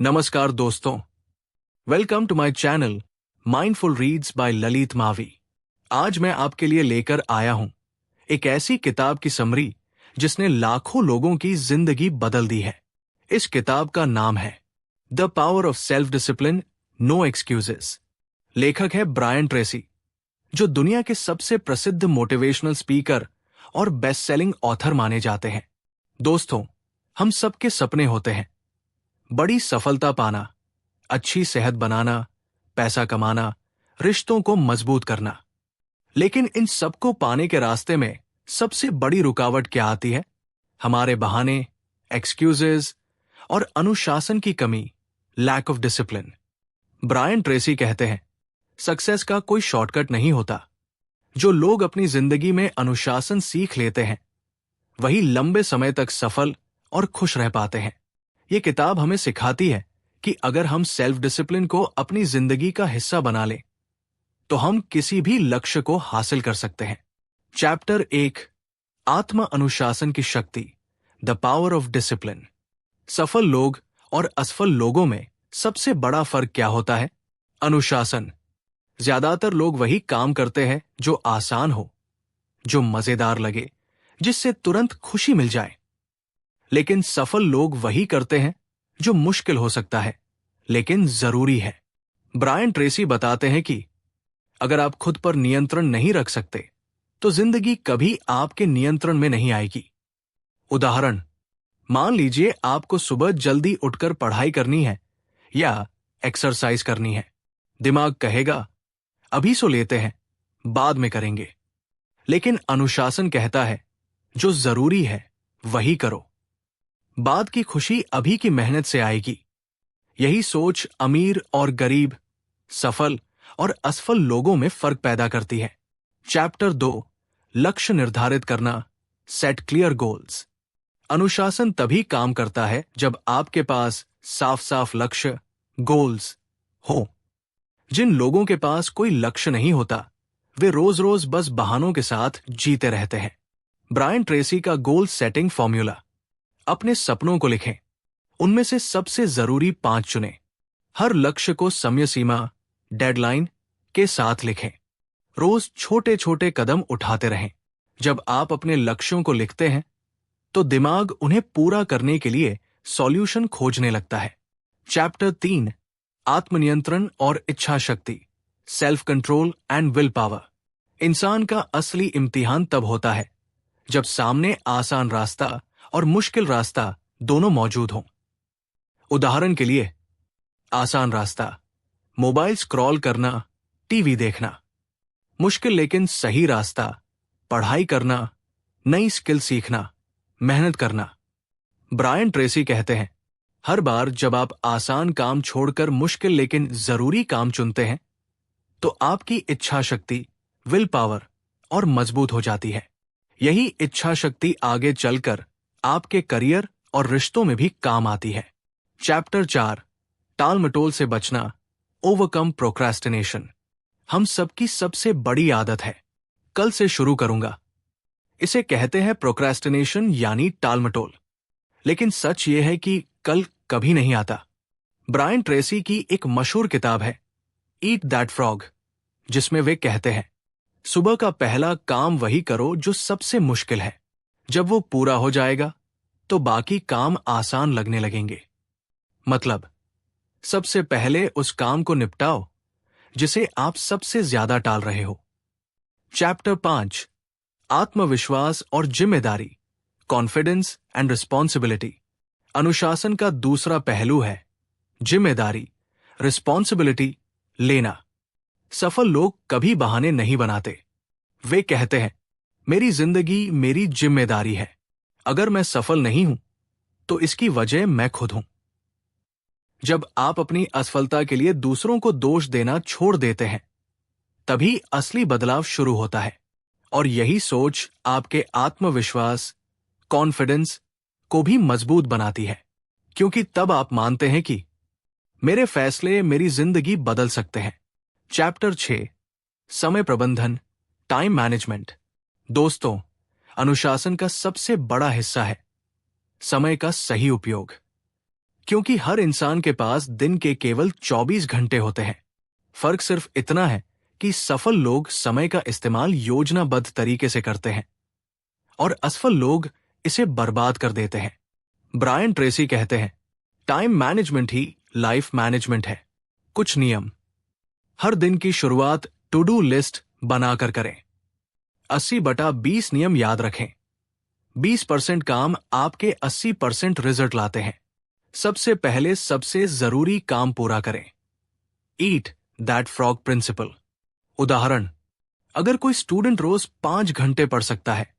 नमस्कार दोस्तों, welcome to my channel mindful reads by Lalit Mavi. आज मैं आपके लिए लेकर आया हूं एक ऐसी किताब की समरी जिसने लाखों लोगों की जिंदगी बदल दी है। इस किताब का नाम है the power of self discipline, no excuses. लेखक है ब्रायन ट्रेसी, जो दुनिया के सबसे प्रसिद्ध मोटिवेशनल स्पीकर और बेस्ट सेलिंग ऑथर माने जाते हैं। दोस्तों, हम सबके सपने होते हैं, बड़ी सफलता पाना, अच्छी सेहत बनाना, पैसा कमाना, रिश्तों को मजबूत करना। लेकिन इन सबको पाने के रास्ते में सबसे बड़ी रुकावट क्या आती है? हमारे बहाने, एक्सक्यूजेज और अनुशासन की कमी, lack of discipline. Brian Tracy कहते हैं, सक्सेस का कोई शॉर्टकट नहीं होता। जो लोग अपनी जिंदगी में अनुशासन सीख लेते हैं, वही लंबे समय तक सफल और खुश रह पाते हैं। ये किताब हमें सिखाती है कि अगर हम सेल्फ डिसिप्लिन को अपनी जिंदगी का हिस्सा बना लें, तो हम किसी भी लक्ष्य को हासिल कर सकते हैं। चैप्टर 1, आत्म अनुशासन की शक्ति, द पावर ऑफ डिसिप्लिन। सफल लोग और असफल लोगों में सबसे बड़ा फर्क क्या होता है? अनुशासन। ज्यादातर लोग वही काम करते हैं जो आसान हो, जो मजेदार लगे, जिससे तुरंत खुशी मिल जाए। लेकिन सफल लोग वही करते हैं जो मुश्किल हो सकता है, लेकिन जरूरी है। ब्रायन ट्रेसी बताते हैं कि अगर आप खुद पर नियंत्रण नहीं रख सकते, तो जिंदगी कभी आपके नियंत्रण में नहीं आएगी। उदाहरण, मान लीजिए आपको सुबह जल्दी उठकर पढ़ाई करनी है या एक्सरसाइज करनी है। दिमाग कहेगा, अभी सो लेते हैं, बाद में करेंगे। लेकिन अनुशासन कहता है, जो जरूरी है वही करो, बाद की खुशी अभी की मेहनत से आएगी। यही सोच अमीर और गरीब, सफल और असफल लोगों में फर्क पैदा करती है। चैप्टर 2, लक्ष्य निर्धारित करना, सेट क्लियर गोल्स। अनुशासन तभी काम करता है जब आपके पास साफ साफ लक्ष्य, गोल्स हो। जिन लोगों के पास कोई लक्ष्य नहीं होता, वे रोज रोज बस बहानों के साथ जीते रहते हैं। ब्रायन ट्रेसी का गोल सेटिंग फॉर्मूला। अपने सपनों को लिखें, उनमें से सबसे जरूरी 5 चुनें। हर लक्ष्य को समय सीमा, डेडलाइन के साथ लिखें। रोज छोटे छोटे कदम उठाते रहें। जब आप अपने लक्ष्यों को लिखते हैं, तो दिमाग उन्हें पूरा करने के लिए सॉल्यूशन खोजने लगता है। चैप्टर 3, आत्मनियंत्रण और इच्छा शक्ति, self control and will power. इंसान का असली इम्तिहान तब होता है जब सामने आसान रास्ता और मुश्किल रास्ता दोनों मौजूद हों। उदाहरण के लिए, आसान रास्ता, मोबाइल स्क्रॉल करना, टीवी देखना। मुश्किल लेकिन सही रास्ता, पढ़ाई करना, नई स्किल सीखना, मेहनत करना। ब्रायन ट्रेसी कहते हैं, हर बार जब आप आसान काम छोड़कर मुश्किल लेकिन जरूरी काम चुनते हैं, तो आपकी इच्छा शक्ति, विल पावर और मजबूत हो जाती है। यही इच्छा शक्ति आगे चलकर आपके करियर और रिश्तों में भी काम आती है। चैप्टर 4, टाल मटोल से बचना, ओवरकम प्रोक्रेस्टिनेशन। हम सबकी सबसे बड़ी आदत है, कल से शुरू करूंगा। इसे कहते हैं प्रोक्रेस्टिनेशन, यानी टाल मटोल। लेकिन सच यह है कि कल कभी नहीं आता। ब्रायन ट्रेसी की एक मशहूर किताब है, ईट दैट फ्रॉग, जिसमें वे कहते हैं, सुबह का पहला काम वही करो जो सबसे मुश्किल है। जब वो पूरा हो जाएगा, तो बाकी काम आसान लगने लगेंगे। मतलब, सबसे पहले उस काम को निपटाओ जिसे आप सबसे ज्यादा टाल रहे हो। चैप्टर 5, आत्मविश्वास और जिम्मेदारी, कॉन्फिडेंस एंड रिस्पॉन्सिबिलिटी। अनुशासन का दूसरा पहलू है जिम्मेदारी, रिस्पॉन्सिबिलिटी लेना। सफल लोग कभी बहाने नहीं बनाते। वे कहते हैं, मेरी जिंदगी मेरी जिम्मेदारी है। अगर मैं सफल नहीं हूं, तो इसकी वजह मैं खुद हूं। जब आप अपनी असफलता के लिए दूसरों को दोष देना छोड़ देते हैं, तभी असली बदलाव शुरू होता है। और यही सोच आपके आत्मविश्वास, कॉन्फिडेंस को भी मजबूत बनाती है, क्योंकि तब आप मानते हैं कि मेरे फैसले मेरी जिंदगी बदल सकते हैं। चैप्टर 6, समय प्रबंधन, टाइम मैनेजमेंट। दोस्तों, अनुशासन का सबसे बड़ा हिस्सा है समय का सही उपयोग। क्योंकि हर इंसान के पास दिन के केवल 24 घंटे होते हैं। फर्क सिर्फ इतना है कि सफल लोग समय का इस्तेमाल योजनाबद्ध तरीके से करते हैं और असफल लोग इसे बर्बाद कर देते हैं। ब्रायन ट्रेसी कहते हैं, टाइम मैनेजमेंट ही लाइफ मैनेजमेंट है। कुछ नियम। हर दिन की शुरुआत टू डू लिस्ट बनाकर करें। 80/20 नियम याद रखें। 20% काम आपके 80% रिजल्ट लाते हैं। सबसे पहले सबसे जरूरी काम पूरा करें। Eat that frog principle. उदाहरण, अगर कोई स्टूडेंट रोज 5 घंटे पढ़ सकता है,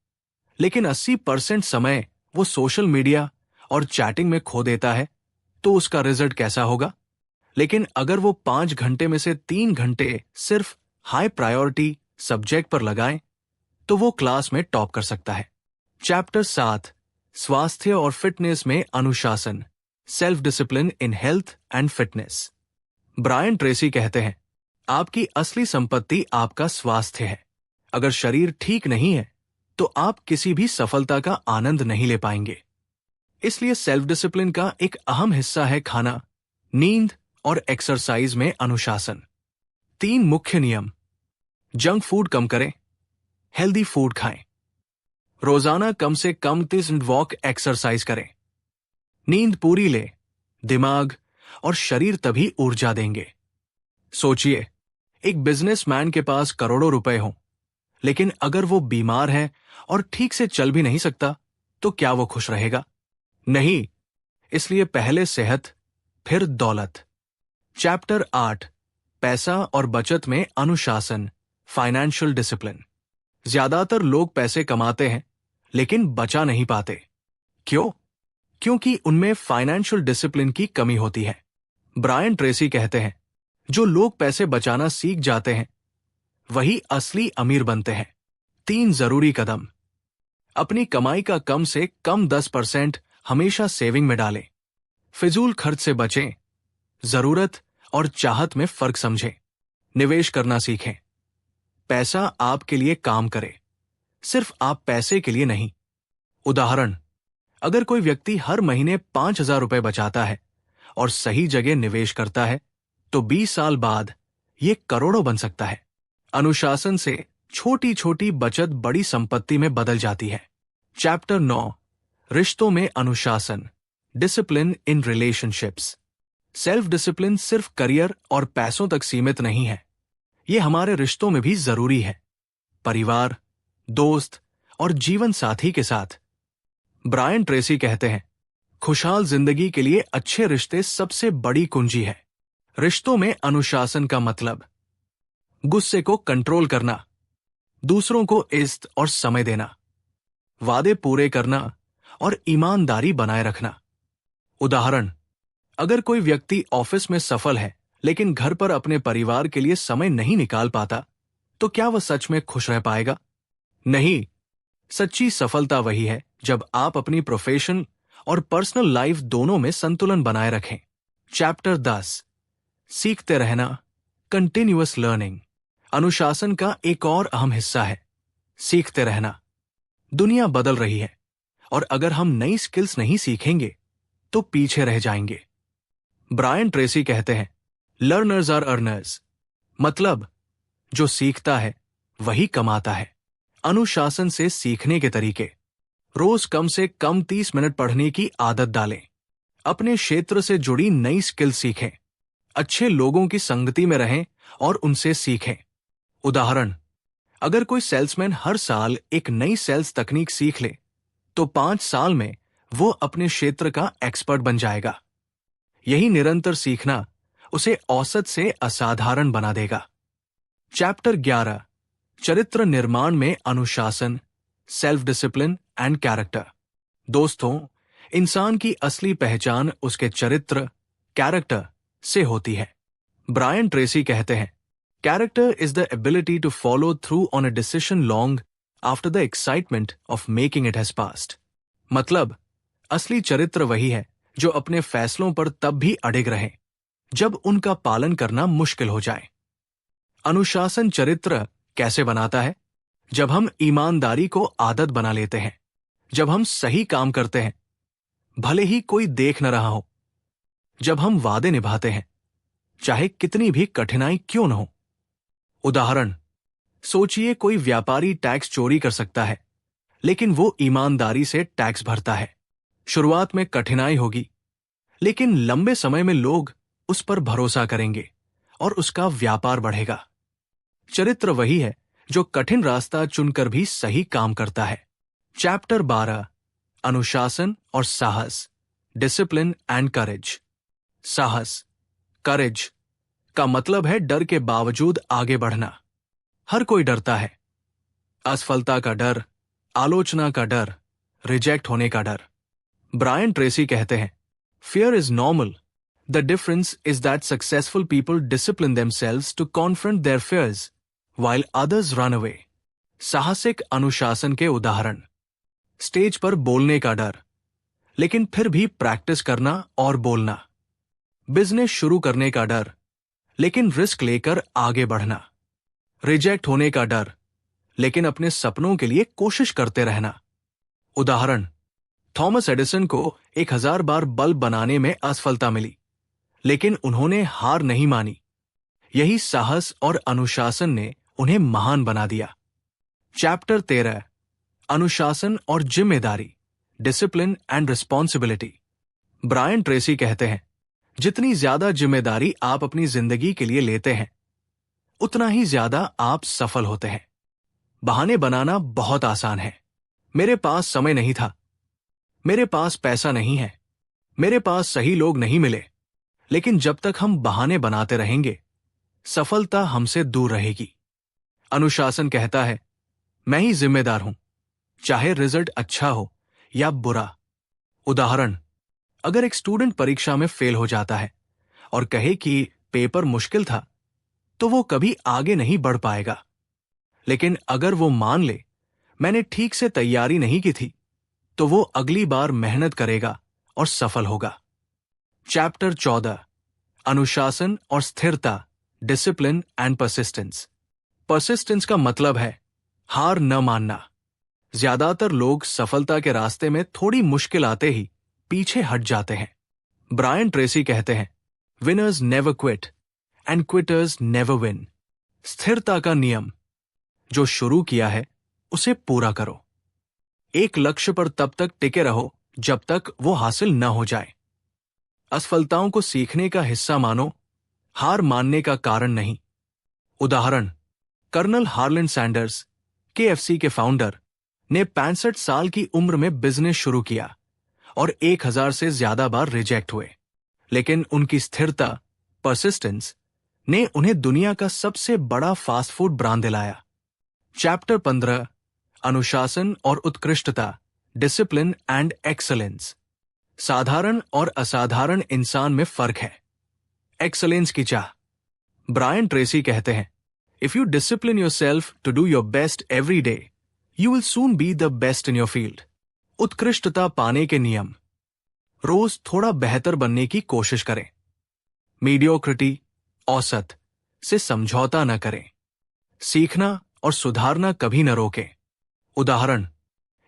लेकिन 80% समय वो सोशल मीडिया और चैटिंग में खो देता है, तो उसका रिजल्ट कैसा होगा? लेकिन अगर वो 5 घंटे में से 3 घंटे सिर्फ हाई प्रायोरिटी सब्जेक्ट पर लगाएं, तो वो क्लास में टॉप कर सकता है। चैप्टर 7, स्वास्थ्य और फिटनेस में अनुशासन, self discipline in health and fitness. Brian Tracy कहते हैं, आपकी असली संपत्ति आपका स्वास्थ्य है। अगर शरीर ठीक नहीं है, तो आप किसी भी सफलता का आनंद नहीं ले पाएंगे। इसलिए सेल्फ डिसिप्लिन का एक अहम हिस्सा है खाना, नींद और एक्सरसाइज में अनुशासन। 3 मुख्य नियम। जंक फूड कम करें, हेल्दी फूड खाएं, रोजाना कम से कम 30 मिनट वॉक एक्सरसाइज करें, नींद पूरी ले, दिमाग और शरीर तभी ऊर्जा देंगे। सोचिए, एक बिजनेसमैन के पास करोड़ों रुपए हों, लेकिन अगर वो बीमार है और ठीक से चल भी नहीं सकता, तो क्या वो खुश रहेगा? नहीं। इसलिए पहले सेहत, फिर दौलत। चैप्टर 8, पैसा और बचत में अनुशासन, फाइनेंशियल डिसिप्लिन। ज्यादातर लोग पैसे कमाते हैं, लेकिन बचा नहीं पाते। क्यों? क्योंकि उनमें फाइनेंशियल डिसिप्लिन की कमी होती है। ब्रायन ट्रेसी कहते हैं, जो लोग पैसे बचाना सीख जाते हैं, वही असली अमीर बनते हैं। 3 जरूरी कदम। अपनी कमाई का कम से कम 10% हमेशा सेविंग में डालें। फिजूल खर्च से बचें। जरूरत और चाहत में फर्क समझें। निवेश करना सीखें। पैसा आपके लिए काम करे, सिर्फ आप पैसे के लिए नहीं। उदाहरण, अगर कोई व्यक्ति हर महीने 5,000 रुपए बचाता है और सही जगह निवेश करता है, तो 20 साल बाद ये करोड़ों बन सकता है। अनुशासन से छोटी छोटी बचत बड़ी संपत्ति में बदल जाती है। चैप्टर 9, रिश्तों में अनुशासन, discipline in relationships. Self discipline सिर्फ करियर और पैसों तक सीमित नहीं है, ये हमारे रिश्तों में भी जरूरी है। परिवार, दोस्त और जीवन साथी के साथ। ब्रायन ट्रेसी कहते हैं, खुशहाल जिंदगी के लिए अच्छे रिश्ते सबसे बड़ी कुंजी है। रिश्तों में अनुशासन का मतलब गुस्से को कंट्रोल करना, दूसरों को इज्जत और समय देना, वादे पूरे करना और ईमानदारी बनाए रखना। उदाहरण, अगर कोई व्यक्ति ऑफिस में सफल है, लेकिन घर पर अपने परिवार के लिए समय नहीं निकाल पाता, तो क्या वह सच में खुश रह पाएगा? नहीं। सच्ची सफलता वही है जब आप अपनी प्रोफेशन और पर्सनल लाइफ दोनों में संतुलन बनाए रखें। चैप्टर 10, सीखते रहना, कंटिन्यूअस लर्निंग। अनुशासन का एक और अहम हिस्सा है सीखते रहना। दुनिया बदल रही है और अगर हम नई स्किल्स नहीं सीखेंगे तो पीछे रह जाएंगे। ब्रायन ट्रेसी कहते हैं, लर्नर्स आर अर्नर्स। मतलब, जो सीखता है वही कमाता है। अनुशासन से सीखने के तरीके। रोज कम से कम 30 मिनट पढ़ने की आदत डालें। अपने क्षेत्र से जुड़ी नई स्किल सीखें। अच्छे लोगों की संगति में रहें और उनसे सीखें। उदाहरण, अगर कोई सेल्समैन हर साल एक नई सेल्स तकनीक सीख ले, तो 5 साल में वो अपने क्षेत्र का एक्सपर्ट बन जाएगा। यही निरंतर सीखना उसे औसत से असाधारण बना देगा। चैप्टर 11, चरित्र निर्माण में अनुशासन, सेल्फ डिसिप्लिन एंड कैरेक्टर। दोस्तों, इंसान की असली पहचान उसके चरित्र, कैरेक्टर से होती है। ब्रायन ट्रेसी कहते हैं, character is the ability to follow through on a decision long after the excitement of making it has passed. मतलब, असली चरित्र वही है जो अपने फैसलों पर तब भी अडिग रहे जब उनका पालन करना मुश्किल हो जाए। अनुशासन चरित्र कैसे बनाता है? जब हम ईमानदारी को आदत बना लेते हैं, जब हम सही काम करते हैं, भले ही कोई देख न रहा हो, जब हम वादे निभाते हैं, चाहे कितनी भी कठिनाई क्यों न हो। उदाहरण, सोचिए कोई व्यापारी टैक्स चोरी कर सकता है, लेकिन वो ईमानदारी से टैक्स भरता है। शुरुआत में कठिनाई होगी, लेकिन लंबे समय में लोग उस पर भरोसा करेंगे और उसका व्यापार बढ़ेगा। चरित्र वही है जो कठिन रास्ता चुनकर भी सही काम करता है। चैप्टर 12, अनुशासन और साहस, डिसिप्लिन एंड करेज। साहस, करेज का मतलब है डर के बावजूद आगे बढ़ना। हर कोई डरता है। असफलता का डर, आलोचना का डर, रिजेक्ट होने का डर। ब्रायन ट्रेसी कहते हैं, Fear is normal. The difference is that successful people discipline themselves to confront their fears, while others run away. साहसिक अनुशासन के उदाहरण, स्टेज पर बोलने का डर, लेकिन फिर भी प्रैक्टिस करना और बोलना। बिजनेस शुरू करने का डर, लेकिन रिस्क लेकर आगे बढ़ना। रिजेक्ट होने का डर, लेकिन अपने सपनों के लिए कोशिश करते रहना। उदाहरण, थॉमस एडिसन को 1000 बार बल्ब बनाने में असफलता मिली, लेकिन उन्होंने हार नहीं मानी। यही साहस और अनुशासन ने उन्हें महान बना दिया। चैप्टर 13, अनुशासन और जिम्मेदारी, discipline and responsibility. Brian Tracy कहते हैं, जितनी ज्यादा जिम्मेदारी आप अपनी जिंदगी के लिए लेते हैं, उतना ही ज्यादा आप सफल होते हैं। बहाने बनाना बहुत आसान है। मेरे पास समय नहीं था, मेरे पास पैसा नहीं है, मेरे पास सही लोग नहीं मिले। लेकिन जब तक हम बहाने बनाते रहेंगे, सफलता हमसे दूर रहेगी। अनुशासन कहता है, मैं ही जिम्मेदार हूं, चाहे रिजल्ट अच्छा हो या बुरा। उदाहरण, अगर एक स्टूडेंट परीक्षा में फेल हो जाता है और कहे कि पेपर मुश्किल था, तो वो कभी आगे नहीं बढ़ पाएगा। लेकिन अगर वो मान ले, मैंने ठीक से तैयारी नहीं की थी, तो वो अगली बार मेहनत करेगा और सफल होगा। चैप्टर 14, अनुशासन और स्थिरता, डिसिप्लिन एंड परसिस्टेंस। परसिस्टेंस का मतलब है हार न मानना। ज्यादातर लोग सफलता के रास्ते में थोड़ी मुश्किल आते ही पीछे हट जाते हैं। ब्रायन ट्रेसी कहते हैं, winners never quit and quitters never win. स्थिरता का नियम, जो शुरू किया है उसे पूरा करो। एक लक्ष्य पर तब तक टिके रहो जब तक वो हासिल न हो जाए। असफलताओं को सीखने का हिस्सा मानो, हार मानने का कारण नहीं। उदाहरण, कर्नल हार्लन सैंडर्स, KFC के फाउंडर, ने 65 साल की उम्र में बिजनेस शुरू किया और 1000 से ज्यादा बार रिजेक्ट हुए। लेकिन उनकी स्थिरता, परसिस्टेंस, ने उन्हें दुनिया का सबसे बड़ा फास्ट फूड ब्रांड दिलाया। चैप्टर 15, अनुशासन और उत्कृष्टता, डिसिप्लिन एंड एक्सलेंस। साधारण और असाधारण इंसान में फर्क है। एक्सलेंस की चाह। ब्रायन ट्रेसी कहते हैं, if you discipline yourself to do your best every day, you will soon be the best in your field. उत्कृष्टता पाने के नियम, रोज थोड़ा बेहतर बनने की कोशिश करें। मीडियोक्रिटी, औसत, से समझौता न करें। सीखना और सुधारना कभी न रोकें। उदाहरण,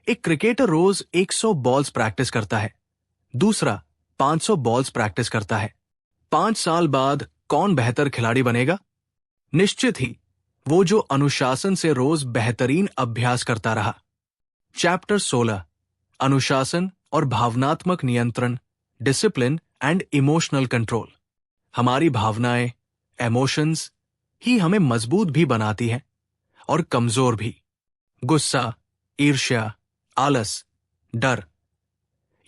एक क्रिकेटर रोज 100 बॉल्स प्रैक्टिस करता है, दूसरा 500 बॉल्स प्रैक्टिस करता है। 5 साल बाद कौन बेहतर खिलाड़ी बनेगा? निश्चित ही वो जो अनुशासन से रोज बेहतरीन अभ्यास करता रहा। चैप्टर 16, अनुशासन और भावनात्मक नियंत्रण, डिसिप्लिन एंड इमोशनल कंट्रोल। हमारी भावनाएं, इमोशंस, ही हमें मजबूत भी बनाती हैं और कमजोर भी। गुस्सा, ईर्ष्या, आलस, डर,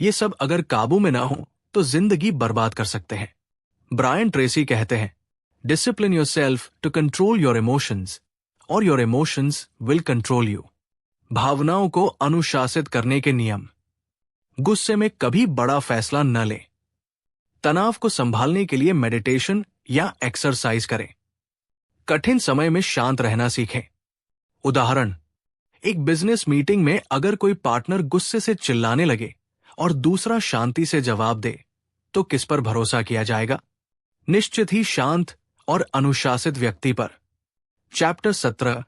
ये सब अगर काबू में ना हो तो जिंदगी बर्बाद कर सकते हैं। ब्रायन ट्रेसी कहते हैं, discipline yourself to control your emotions और your emotions will control you. भावनाओं को अनुशासित करने के नियम। गुस्से में कभी बड़ा फैसला न लें। तनाव को संभालने के लिए मेडिटेशन या एक्सरसाइज करें। कठिन समय में शांत रहना सीखें। उदाहरण, एक बिजनेस मीटिंग में अगर कोई पार्टनर गुस्से से चिल्लाने लगे और दूसरा शांति से जवाब दे, तो किस पर भरोसा किया जाएगा? निश्चित ही शांत और अनुशासित व्यक्ति पर। चैप्टर 17,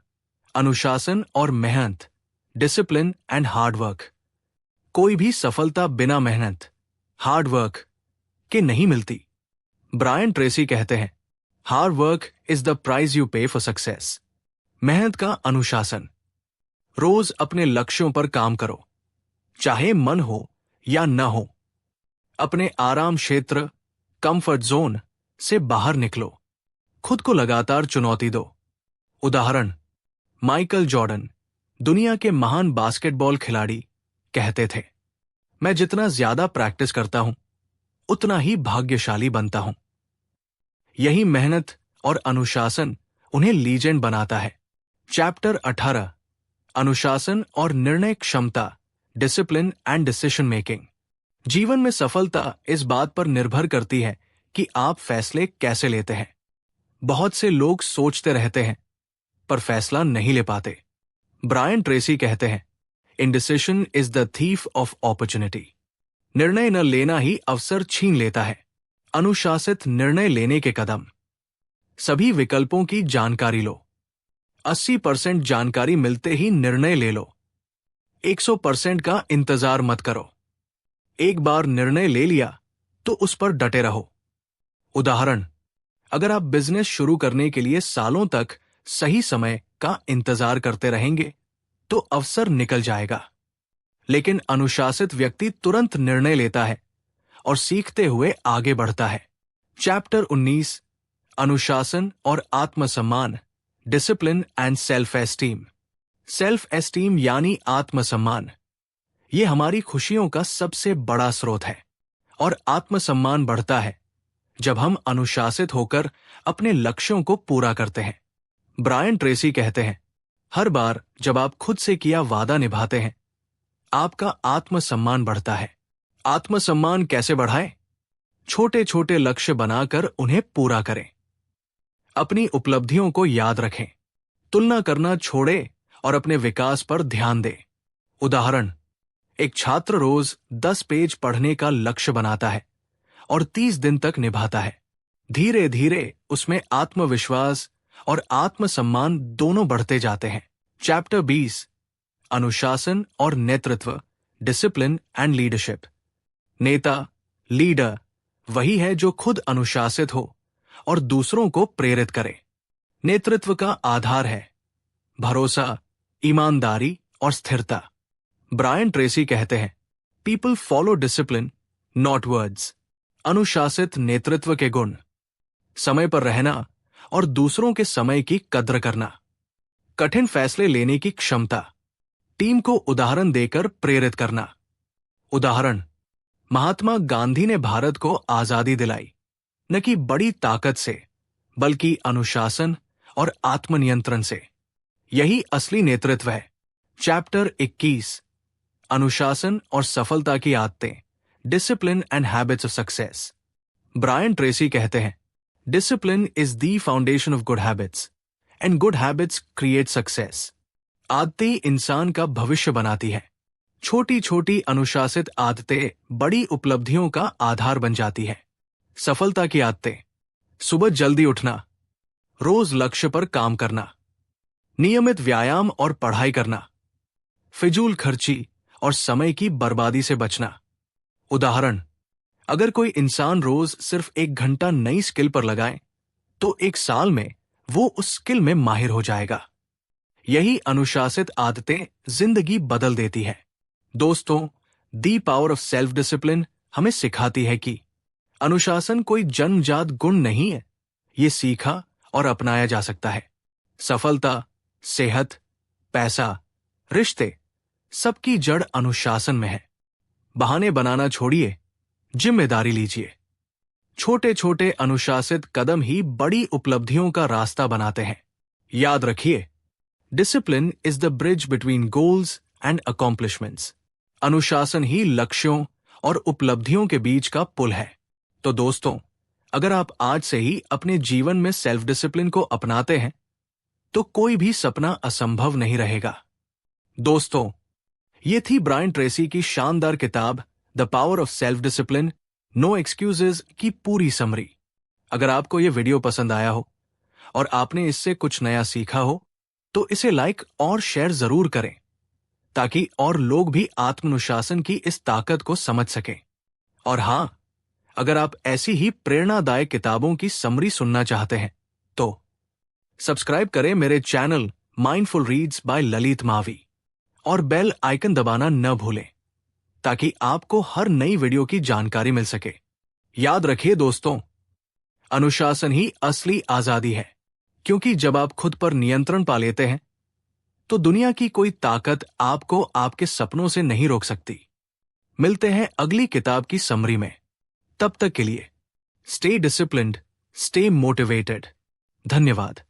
अनुशासन और मेहनत, डिसिप्लिन एंड हार्ड वर्क। कोई भी सफलता बिना मेहनत, हार्ड वर्क के नहीं मिलती। ब्रायन ट्रेसी कहते हैं, hard work is the price you pay for success. मेहनत का अनुशासन। रोज अपने लक्ष्यों पर काम करो, चाहे मन हो या न हो। अपने आराम क्षेत्र, कंफर्ट जोन से बाहर निकलो। खुद को लगातार चुनौती दो। उदाहरण, माइकल जॉर्डन, दुनिया के महान बास्केटबॉल खिलाड़ी, कहते थे, मैं जितना ज्यादा प्रैक्टिस करता हूं उतना ही भाग्यशाली बनता हूं। यही मेहनत और अनुशासन उन्हें लीजेंड बनाता है। चैप्टर 18, अनुशासन और निर्णय क्षमता, डिसिप्लिन एंड डिसीजन मेकिंग। जीवन में सफलता इस बात पर निर्भर करती है कि आप फैसले कैसे लेते हैं। बहुत से लोग सोचते रहते हैं पर फैसला नहीं ले पाते। ब्रायन ट्रेसी कहते हैं, indecision is the thief of opportunity. निर्णय न लेना ही अवसर छीन लेता है। अनुशासित निर्णय लेने के कदम। सभी विकल्पों की जानकारी लो। 80% जानकारी मिलते ही निर्णय ले लो। 100% का इंतजार मत करो। एक बार निर्णय ले लिया तो उस पर डटे रहो। उदाहरण, अगर आप बिजनेस शुरू करने के लिए सालों तक सही समय का इंतजार करते रहेंगे तो अवसर निकल जाएगा। लेकिन अनुशासित व्यक्ति तुरंत निर्णय लेता है और सीखते हुए आगे बढ़ता है। चैप्टर 19, अनुशासन और आत्मसम्मान, discipline and self esteem. Self esteem यानी आत्मसम्मान, ये हमारी खुशियों का सबसे बड़ा स्रोत है। और आत्मसम्मान बढ़ता है जब हम अनुशासित होकर अपने लक्ष्यों को पूरा करते हैं। ब्रायन ट्रेसी कहते हैं, हर बार जब आप खुद से किया वादा निभाते हैं आपका आत्मसम्मान बढ़ता है। आत्मसम्मान कैसे बढ़ाएं? छोटे छोटे लक्ष्य बनाकर उन्हें पूरा करें। अपनी उपलब्धियों को याद रखें। तुलना करना छोड़े और अपने विकास पर ध्यान दें। उदाहरण, एक छात्र रोज 10 पेज पढ़ने का लक्ष्य बनाता है और 30 दिन तक निभाता है। धीरे धीरे उसमें आत्मविश्वास और आत्मसम्मान दोनों बढ़ते जाते हैं। चैप्टर 20, अनुशासन और नेतृत्व, डिसिप्लिन एंड लीडरशिप। नेता, लीडर वही है जो खुद अनुशासित हो और दूसरों को प्रेरित करे। नेतृत्व का आधार है भरोसा, ईमानदारी और स्थिरता। ब्रायन ट्रेसी कहते हैं, people follow discipline not words. अनुशासित नेतृत्व के गुण, समय पर रहना और दूसरों के समय की कद्र करना। कठिन फैसले लेने की क्षमता, टीम को उदाहरण देकर प्रेरित करना। उदाहरण, महात्मा गांधी ने भारत को आजादी दिलाई, न कि बड़ी ताकत से बल्कि अनुशासन और आत्मनियंत्रण से। यही असली नेतृत्व है। चैप्टर 21, अनुशासन और सफलता की आदतें, discipline and habits of success. Brian Tracy कहते हैं, discipline is the foundation of good habits and good habits create success. आदतें इंसान का भविष्य बनाती है। छोटी छोटी अनुशासित आदतें बड़ी उपलब्धियों का आधार बन जाती है। सफलता की आदतें, सुबह जल्दी उठना, रोज लक्ष्य पर काम करना, नियमित व्यायाम और पढ़ाई करना, फिजूल खर्ची और समय की बर्बादी से बचना। उदाहरण, अगर कोई इंसान रोज सिर्फ 1 घंटा नई स्किल पर लगाए तो 1 साल में वो उस स्किल में माहिर हो जाएगा। यही अनुशासित आदतें जिंदगी बदल देती है। दोस्तों, the power of self discipline हमें सिखाती है कि अनुशासन कोई जन्मजात गुण नहीं है, ये सीखा और अपनाया जा सकता है। सफलता, सेहत, पैसा, रिश्ते, सबकी जड़ अनुशासन में है। बहाने बनाना छोड़िए, जिम्मेदारी लीजिए। छोटे छोटे अनुशासित कदम ही बड़ी उपलब्धियों का रास्ता बनाते हैं। याद रखिए, discipline is the bridge between goals and accomplishments. अनुशासन ही लक्ष्यों और उपलब्धियों के बीच का पुल है। तो दोस्तों, अगर आप आज से ही अपने जीवन में सेल्फ डिसिप्लिन को अपनाते हैं तो कोई भी सपना असंभव नहीं रहेगा। दोस्तों, ये थी ब्रायन ट्रेसी की शानदार किताब the power of self discipline, no excuses की पूरी समरी। अगर आपको यह वीडियो पसंद आया हो और आपने इससे कुछ नया सीखा हो तो इसे लाइक और शेयर जरूर करें ताकि और लोग भी आत्मानुशासन की इस ताकत को समझ सकें। और हां, अगर आप ऐसी ही प्रेरणादायक किताबों की समरी सुनना चाहते हैं तो सब्सक्राइब करें मेरे channel mindful reads by Lalit Mavi और बेल आइकन दबाना न भूलें ताकि आपको हर नई वीडियो की जानकारी मिल सके। याद रखिए दोस्तों, अनुशासन ही असली आजादी है, क्योंकि जब आप खुद पर नियंत्रण पा लेते हैं तो दुनिया की कोई ताकत आपको आपके सपनों से नहीं रोक सकती। मिलते हैं अगली किताब की समरी में। तब तक के लिए स्टे डिसिप्लिन्ड, स्टे मोटिवेटेड। धन्यवाद।